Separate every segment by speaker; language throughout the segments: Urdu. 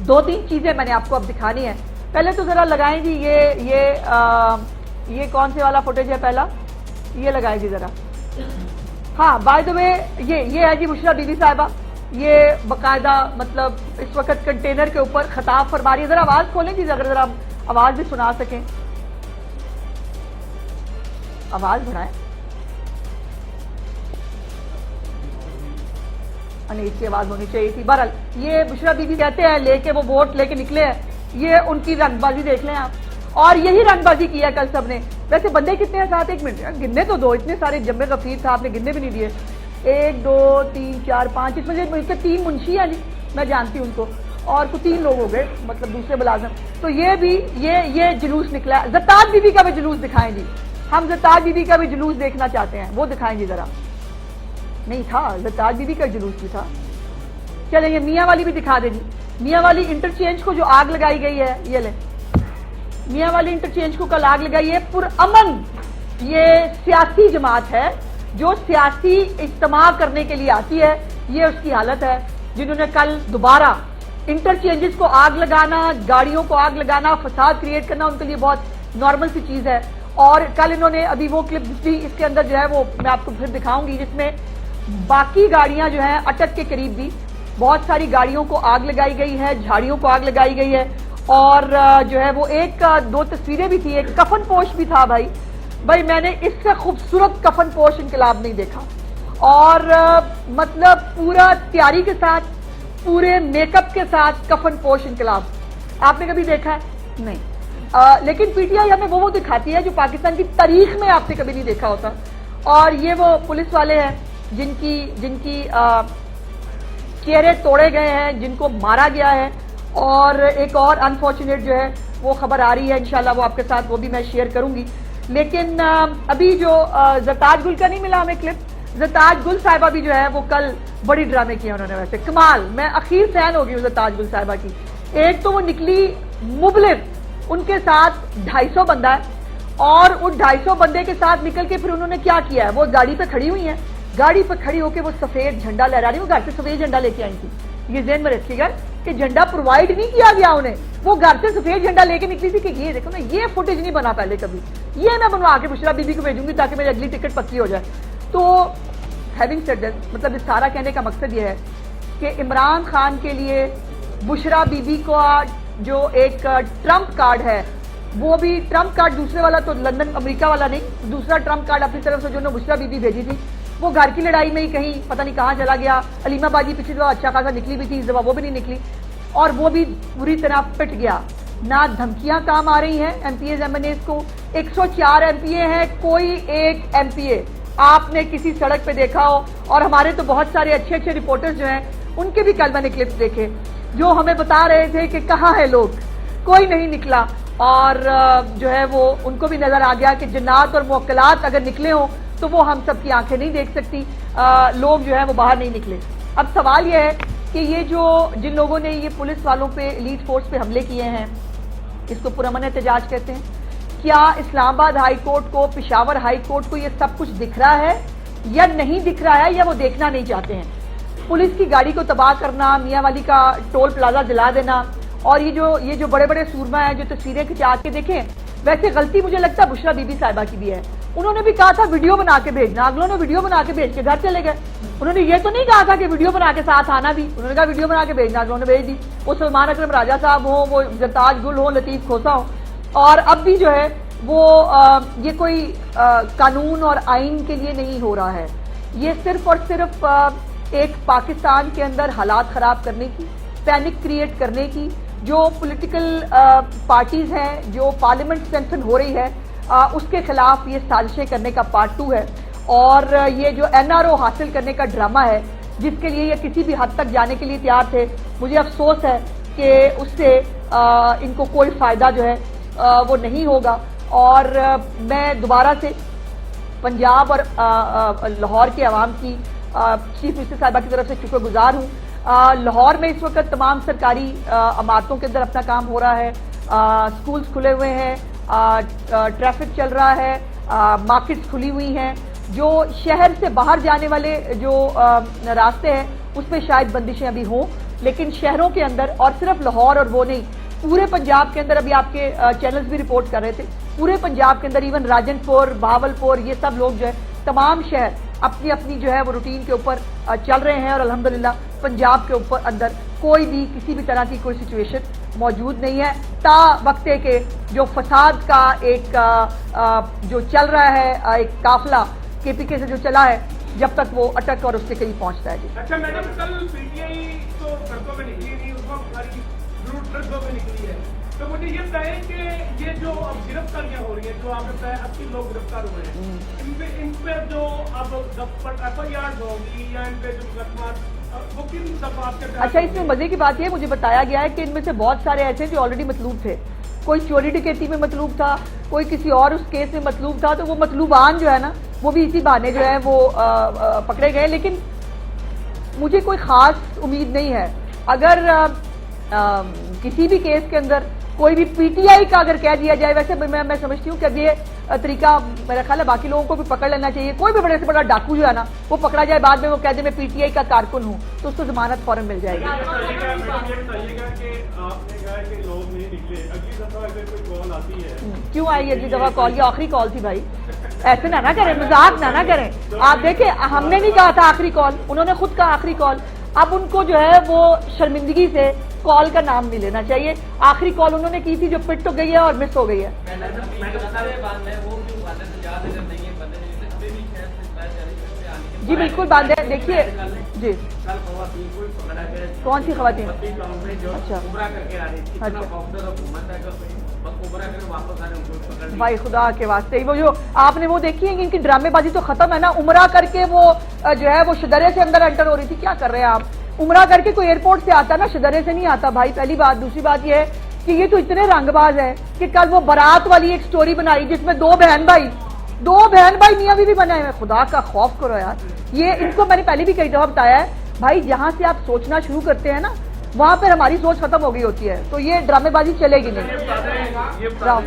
Speaker 1: دو تین چیزیں میں نے آپ کو اب دکھانی ہے. پہلے تو ذرا لگائیں جی یہ کون سے والا فوٹیج ہے پہلا, یہ لگائیں جی ذرا. ہاں بائی دا وے یہ ہے جی بشرا بی بی صاحبہ, یہ باقاعدہ مطلب اس وقت کنٹینر کے اوپر خطاب فرما رہی ہے. ذرا آواز کھولیں جی, اگر ذرا آواز بھی سنا سکیں, آواز بڑھائیں. اس کی آواز ہونی چاہیے تھی. بہرحال یہ بشرا بی بی کہتے ہیں لے کے وہ ووٹ لے کے نکلے ہیں, یہ ان کی رنگ بازی دیکھ لیں آپ, اور یہی رنگ بازی کی ہے کل سب نے. ویسے بندے کتنے ہیں ساتھ, ایک منٹ گننے تو دو, اتنے سارے جمع غفیر تھا آپ نے گننے بھی نہیں دیے. 1 2 3 4 5, اس میں سے 3 منشی ہیں جی, میں جانتی ہوں ان کو, اور کچھ 3 لوگ ہو گئے مطلب دوسرے ملازم. تو یہ بھی یہ جلوس نکلا ہے. زطاج بی بی کا بھی جلوس دکھائیں جی, ہم زطاج بی بی کا بھی جلوس دیکھنا چاہتے ہیں, وہ دکھائیں جی ذرا. نہیں تھا, زطاج بی بی کا جلوس بھی تھا. چلیں یہ میاں والی بھی دکھا دیں جی. میاں والی انٹرچینج کو جو آگ لگائی گئی ہے, یہ لیں میاں والی انٹرچینج کو کل آگ لگائی ہے پرامن. یہ سیاسی جماعت ہے جو سیاسی اجتماع کرنے کے لیے آتی ہے, یہ اس کی حالت ہے. جنہوں نے کل دوبارہ انٹرچینجز کو آگ لگانا, گاڑیوں کو آگ لگانا, فساد کریٹ کرنا ان کے لیے بہت نارمل سی چیز ہے. اور کل انہوں نے ابھی وہ کلپ بھی اس کے اندر جو ہے وہ میں آپ کو پھر دکھاؤں گی, جس میں باقی گاڑیاں جو ہیں اٹک کے قریب بھی بہت ساری گاڑیوں کو آگ لگائی گئی ہے, جھاڑیوں کو آگ لگائی گئی ہے. اور جو ہے وہ 1 2 تصویریں بھی تھی, ایک کفن پوش بھی تھا. بھائی میں نے اس سے خوبصورت کفن پوش انقلاب نہیں دیکھا, اور مطلب پورا تیاری کے ساتھ, پورے میک اپ کے ساتھ کفن پوش انقلاب آپ نے کبھی دیکھا ہے؟ نہیں. لیکن پی ٹی آئی ہمیں وہ دکھاتی ہے جو پاکستان کی تاریخ میں آپ نے کبھی نہیں دیکھا ہوتا. اور یہ وہ پولیس والے ہیں جن کی چہرے توڑے گئے ہیں, جن کو مارا گیا ہے. اور ایک اور انفارچونیٹ جو ہے وہ خبر آ رہی ہے, انشاءاللہ وہ آپ کے ساتھ وہ بھی میں شیئر کروں گی. لیکن ابھی جو زطاج گل کا نہیں ملا ہمیں کلپ, زطاج گل صاحبہ بھی جو ہے وہ کل بڑی ڈرامے کیے انہوں نے. ویسے کمال, میں اخیر فین ہو گئی ہوں زطاج گل صاحبہ کی. ایک تو وہ نکلی مبلغ, ان کے ساتھ 250 بندہ ہے, اور ان 250 بندے کے ساتھ نکل کے پھر انہوں نے کیا کیا ہے, وہ گاڑی پہ کھڑی ہوئی ہیں, گاڑی پہ کھڑی ہو کے وہ سفید جھنڈا لہرا رہی, وہ گھر سے سفید جھنڈا لے کے آئی تھی. یہ ذہن میں رکھیے گا کہ جھنڈا پرووائڈ نہیں کیا گیا انہیں, وہ گھر سے سفید جھنڈا لے کے نکلی تھی. کہ یہ دیکھو نا, یہ فوٹیج نہیں بنا پہلے کبھی, یہ میں بنوا کے بشرا بی بی کو بھیجوں گی تاکہ میری اگلی ٹکٹ پکی ہو جائے. تو ہیونگ سیڈ دیٹ, مطلب اس سارا کہنے کا مقصد یہ ہے کہ عمران خان کے لیے بشرا بی بی کا جو ایک ٹرمپ کارڈ ہے, وہ بھی ٹرمپ کارڈ دوسرے والا تو لندن امریکہ والا نہیں, دوسرا ٹرمپ کارڈ اپنی طرف سے جو نے بشرا بی بی بھیجی تھی, وہ گھر کی لڑائی میں ہی کہیں پتہ نہیں کہاں چلا گیا. علیمہ باجی پچھلی دفعہ اچھا خاصا نکلی بھی تھی, اس دفعہ وہ بھی نہیں نکلی, اور وہ بھی پوری طرح پٹ گیا. نہ دھمکیاں کام آ رہی ہیں M P As M N As کو. 104 ایم پی اے ہیں, کوئی ایک ایم پی اے آپ نے کسی سڑک پہ دیکھا ہو. اور ہمارے تو بہت سارے اچھے اچھے رپورٹرز جو ہیں ان کے بھی کل میں نے کلپس دیکھے جو ہمیں بتا رہے تھے کہ کہاں ہے لوگ, کوئی نہیں نکلا. اور جو ہے وہ ان کو بھی نظر آ گیا کہ جنات اور موکلات اگر نکلے ہوں تو وہ ہم سب کی آنکھیں نہیں دیکھ سکتی, لوگ جو ہے وہ باہر نہیں نکلے. اب سوال یہ ہے کہ یہ جو جن لوگوں نے یہ پولیس والوں پہ, ایلیٹ فورس پہ حملے کیے ہیں, اس کو پرامن احتجاج کہتے ہیں. کیا اسلام آباد ہائی کورٹ کو, پشاور ہائی کورٹ کو یہ سب کچھ دکھ رہا ہے یا نہیں دکھ رہا ہے, یا وہ دیکھنا نہیں چاہتے ہیں؟ پولیس کی گاڑی کو تباہ کرنا, میاں والی کا ٹول پلازا جلا دینا, اور یہ جو بڑے بڑے سورما ہیں جو تصویریں کھچا کے دیکھیں. ویسے غلطی مجھے لگتا ہے بشرا بی بی صاحبہ کی بھی ہے. انہوں نے بھی کہا تھا ویڈیو بنا کے بھیجنا, اگلوں نے ویڈیو بنا کے بھیج کے گھر چلے گئے. انہوں نے یہ تو نہیں کہا تھا کہ ویڈیو بنا کے ساتھ آنا بھی, انہوں نے کہا ویڈیو بنا کے بھیجنا, اگلوں نے بھیج دی. وہ سلمان اکرم راجہ صاحب ہوں, وہ زطاج گل ہوں, لطیف کھوسا ہوں. اور اب بھی جو ہے وہ یہ کوئی قانون اور آئین کے لیے نہیں ہو رہا ہے, یہ صرف اور صرف ایک پاکستان کے اندر حالات خراب کرنے کی, پینک کریٹ کرنے کی. جو پولیٹیکل پارٹیز ہیں, جو پارلیمنٹ سینکشن ہو رہی ہے, اس کے خلاف یہ سازشیں کرنے کا پارٹ 2 ہے. اور یہ جو این آر او حاصل کرنے کا ڈرامہ ہے جس کے لیے یہ کسی بھی حد تک جانے کے لیے تیار تھے, مجھے افسوس ہے کہ اس سے ان کو کوئی فائدہ جو ہے وہ نہیں ہوگا. اور میں دوبارہ سے پنجاب اور لاہور کے عوام کی چیف منسٹر صاحبہ کی طرف سے شکر گزار ہوں. لاہور میں اس وقت تمام سرکاری عمارتوں کے اندر اپنا کام ہو رہا ہے, سکولز کھلے ہوئے ہیں, ٹریفک چل رہا ہے, مارکیٹس کھلی ہوئی ہیں. جو شہر سے باہر جانے والے جو راستے ہیں اس پہ شاید بندشیں ابھی ہوں, لیکن شہروں کے اندر، اور صرف لاہور اور وہ نہیں، پورے پنجاب کے اندر، ابھی آپ کے چینلز بھی رپورٹ کر رہے تھے، پورے پنجاب کے اندر ایون راجن پور، بہاول پور، یہ سب لوگ جو ہے تمام شہر اپنی اپنی جو ہے وہ روٹین کے اوپر چل رہے ہیں، اور الحمدللہ پنجاب کے اوپر اندر کوئی بھی کسی بھی طرح کی کوئی سچویشن موجود نہیں ہے، تا وقت کہ جو فساد کا ایک جو چل رہا ہے ایک قافلہ کے پی کے سے جو چلا ہے، جب تک وہ اٹک اور اس کے قریب پہنچتا ہے۔ جی
Speaker 2: اچھا میڈم، کل پی ٹی آئی تو سڑکوں پہ نکلی نہیں، اس وقت ساری روٹ سڑکوں پہ نکلی ہے، تو مجھے یہ بتائیں کہ یہ جو اب گرفتاریاں ہو رہی ہیں، جو آپ نے بتایا 80 لوگ گرفتار ہوئے ہیں، ان پہ جو اب ایف آئی آر ہوگی یا ان پہ جو مقدمات وہ کن دفعات کے تحت؟
Speaker 1: اچھا، اس میں مزے کی بات یہ مجھے بتایا گیا ہے کہ ان میں سے بہت سارے ایسے جو آلریڈی مطلوب تھے، کوئی چوری ڈکیتی میں مطلوب تھا، کوئی کسی اور اس کیس میں مطلوب تھا، تو وہ مطلوبان جو ہے نا وہ بھی اسی بہانے جو ہے وہ پکڑے گئے، لیکن مجھے کوئی خاص امید نہیں ہے۔ اگر کسی بھی کیس کے اندر کوئی بھی پی ٹی آئی کا اگر کہہ دیا جائے، ویسے میں سمجھتی ہوں کہ اب یہ طریقہ میرا خیال ہے باقی لوگوں کو بھی پکڑ لینا چاہیے، کوئی بھی بڑے سے بڑا ڈاکو جو ہے نا وہ پکڑا جائے، بعد میں وہ کہہ دے میں پی ٹی آئی کا کارکن ہوں، تو اس کو ضمانت فوراً مل جائے گی۔ کیوں آئی اگلی دفعہ کال؟ یہ آخری کال تھی بھائی، ایسے نہ کریں، مذاق نہ کریں۔ آپ دیکھیں، ہم نے نہیں کہا تھا آخری کال، انہوں نے خود کہا آخری کال۔ اب ان کو جو ہے وہ شرمندگی سے کال کا نام نہیں لینا چاہیے۔ آخری کال انہوں نے کی تھی جو پٹ تو گئی ہے اور مس ہو گئی ہے۔ جی بالکل بات ہے، دیکھیے جی کون سی خواتین؟ اچھا بھائی خدا کے واسطے، وہ جو آپ نے وہ دیکھی ہے ان کی ڈرامے بازی تو ختم ہے نا، عمرہ کر کے وہ جو ہے وہ شدرے سے اندر انٹر ہو رہی تھی، کیا کر رہے ہیں آپ؟ عمرہ کر کے کوئی ایئرپورٹ سے آتا نا، شدرے سے نہیں آتا بھائی، پہلی بات۔ دوسری بات یہ ہے کہ یہ تو اتنے رنگ باز ہے کہ کل وہ بارات والی ایک سٹوری بنائی جس میں دو بہن بھائی میاں بیوی بنائے ہوئے، خدا کا خوف کرو یار۔ یہ ان کو میں نے پہلے بھی کئی دفعہ بتایا ہے بھائی، جہاں سے آپ سوچنا شروع کرتے ہیں نا وہاں پہ ہماری سوچ ختم ہو گئی ہوتی ہے، تو یہ ڈرامے بازی چلے گی نہیں۔
Speaker 3: لاہور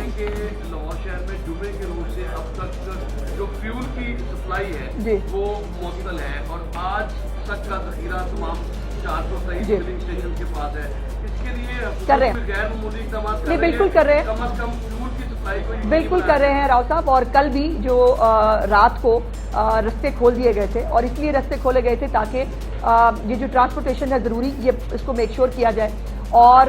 Speaker 3: شہر میں جمعے کے روز سے اب تک جو فیول کی سپلائی ہے وہ معطل ہے، اور آج تک کا ذخیرہ تمام 423 فلنگ اسٹیشن کے پاس ہے۔ اس کے لیے
Speaker 1: کر رہے ہیں،
Speaker 3: غیر معمولی اقدامات
Speaker 1: نہیں بالکل کر رہے ہیں،
Speaker 3: کم از کم فیول کی سپلائی کو
Speaker 1: بالکل کر رہے ہیں راؤ صاحب۔ اور کل بھی جو رات کو رستے کھول دیے گئے تھے، اور اس لیے رستے کھولے گئے تھے تاکہ یہ جو ٹرانسپورٹیشن ہے ضروری یہ اس کو میک شور کیا جائے۔ اور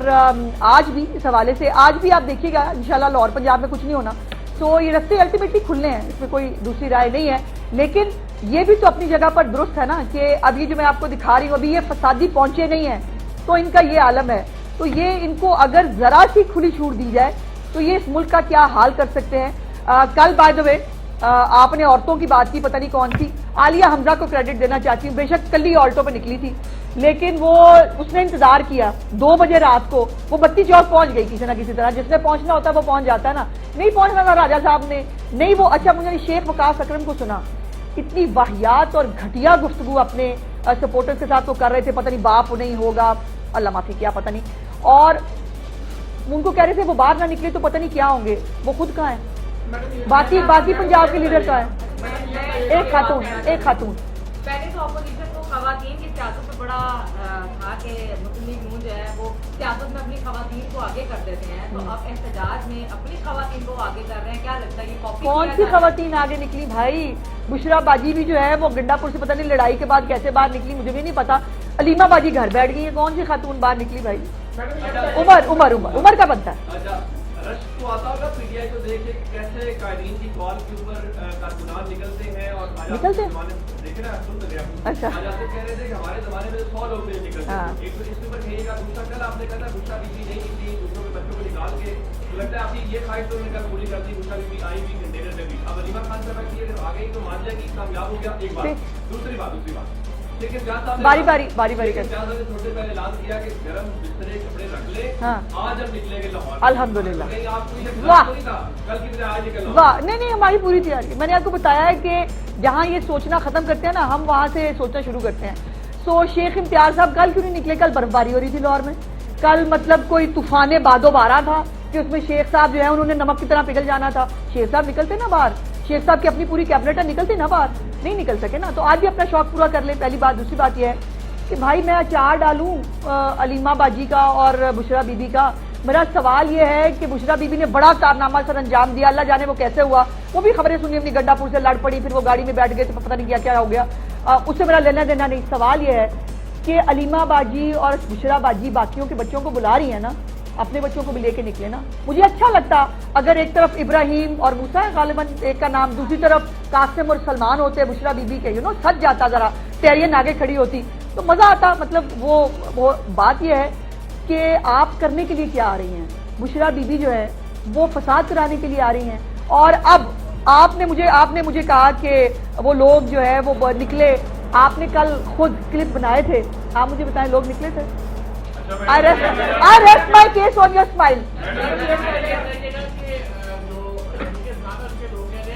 Speaker 1: آج بھی اس حوالے سے آج بھی آپ دیکھیے گا انشاءاللہ لاہور پنجاب میں کچھ نہیں ہونا، تو یہ رستے الٹیمیٹلی کھلنے ہیں، اس میں کوئی دوسری رائے نہیں ہے۔ لیکن یہ بھی تو اپنی جگہ پر درست ہے نا کہ اب یہ جو میں آپ کو دکھا رہی ہوں ابھی یہ فسادی پہنچے نہیں ہیں تو ان کا یہ عالم ہے، تو یہ ان کو اگر ذرا سی کھلی چھوٹ دی جائے تو یہ اس ملک کا کیا حال کر سکتے ہیں۔ کل بائی دا وے آپ نے عورتوں کی بات کی، پتہ نہیں کون سی عالیہ حمزہ کو کریڈٹ دینا چاہتی ہوں، بے شک کلی آلٹو پہ نکلی تھی، لیکن وہ اس نے انتظار کیا 2 بجے رات کو، وہ بتی چوک پہنچ گئی کسی نہ کسی طرح، جس نے پہنچنا ہوتا ہے وہ پہنچ جاتا ہے نا، نہیں پہنچنا تھا راجہ صاحب نے، نہیں وہ اچھا مجھے شیخ وقاص اکرم کو سنا، اتنی واہیات اور گھٹیا گفتگو اپنے سپورٹرز کے ساتھ وہ کر رہے تھے، پتہ نہیں باپ نہیں ہوگا، اللہ معافی کیا پتہ نہیں، اور ان کو کہہ رہے تھے وہ باہر نہ نکلے تو پتہ نہیں کیا ہوں گے، وہ خود کہاں ہے؟ باقی پنجاب کے لیڈر کا ہے ایک خاتون
Speaker 4: پہلے تو اپوزیشن کو خواتین کی سیاست پہ بڑا تھا کہ مسلم لیگ نون جو ہے وہ سیاست میں اپنی خواتین کو آگے کر دیتے ہیں، تو اب احتجاج میں اپنی خواتین کو آگے کر رہے ہیں، کیا لگتا ہے یہ کاپی
Speaker 1: کون سی خواتین آگے نکلی بھائی؟ بشرا باجی بھی جو ہے وہ گنڈا پور سے پتہ نہیں لڑائی کے بعد کیسے باہر نکلی مجھے بھی نہیں پتا، علیمہ باجی گھر بیٹھ گئی ہے، کون سی خاتون باہر نکلی بھائی؟ عمر کا بنتا ہے۔
Speaker 3: رش تو آتا ہوگا پی ٹی آئی کو دیکھ کے کیسے قائدین کی کال کے اوپر کارکنان نکلتے ہیں، اور دیکھیں نا سنتے رہے آپ،
Speaker 1: اچھا
Speaker 3: آج آپ کہہ رہے تھے کہ ہمارے زمانے میں 100 لوگ نہیں نکلتے، ایک تو اس کے اوپر کہیے گا، دوسرا کل آپ نے کہا تھا بشرا بی بی نہیں نکلی، دوسروں کے بچوں کو نکال کے، تو لگتا ہے آپ کی یہ خواہش تو ان کا پوری کرتی، بشرا بی بی آئی بھی کنٹینر میں بھی، اب علیمہ خان صاحب کی اگر آ گئی تو مان جائے گی کامیاب ہو گیا، ایک بات۔ دوسری بات
Speaker 1: باری باری کرتے
Speaker 3: تھوڑے پہلے اعلان کیا کہ گرم بسترے کپڑے رکھ لیں، آج ہم نکلیں گے لاہور،
Speaker 1: الحمدللہ،
Speaker 3: واہ
Speaker 1: نہیں ہماری پوری تیاری، میں نے آپ کو بتایا ہے کہ جہاں یہ سوچنا ختم کرتے ہیں نا ہم وہاں سے سوچنا شروع کرتے ہیں۔ سو شیخ امتیاز صاحب کل کیوں نہیں نکلے؟ کل برف باری ہو رہی تھی لاہور میں، کل مطلب کوئی طوفان بادو بارہ تھا کہ اس میں شیخ صاحب جو ہے انہوں نے نمک کی طرح پگھل جانا تھا، شیخ صاحب نکلتے نا باہر، شیخ صاحب کی اپنی پوری کیبنٹ نکلتے نا باہر، نہیں نکل سکے نا، تو آج بھی اپنا شوق پورا کر لیں، پہلی بات۔ دوسری بات یہ ہے کہ بھائی میں اچار ڈالوں علیمہ باجی کا اور بشرا بی بی کا. میرا سوال یہ ہے کہ بشرا بی بی نے بڑا کارنامہ سر انجام دیا, اللہ جانے وہ کیسے ہوا, وہ بھی خبریں سنی اپنی گڈا پور سے لڑ پڑی, پھر وہ گاڑی میں بیٹھ گئے تو پتہ نہیں کیا کیا ہو گیا, اس سے میرا لینا دینا نہیں. سوال یہ ہے کہ علیمہ باجی اور بشرا باجی باقیوں کے بچوں کو بلا رہی ہیں نا, اپنے بچوں کو بھی لے کے نکلے نا. مجھے اچھا لگتا اگر ایک طرف ابراہیم اور موسیٰ غالباً ایک کا نام, دوسری طرف قاسم اور سلمان ہوتے بشرا بی بی کے, سج جاتا, ذرا ٹیرین آگے کھڑی ہوتی تو مزہ آتا. مطلب وہ بات یہ ہے کہ آپ کرنے کے لیے کیا آ رہی ہیں. بشرا بی بی جو ہے وہ فساد کرانے کے لیے آ رہی ہیں, اور اب آپ نے مجھے کہا کہ وہ لوگ جو ہے وہ نکلے, آپ نے کل خود کلپ بنائے تھے, آپ مجھے بتائیں لوگ نکلے تھے. I rest my case on your smile.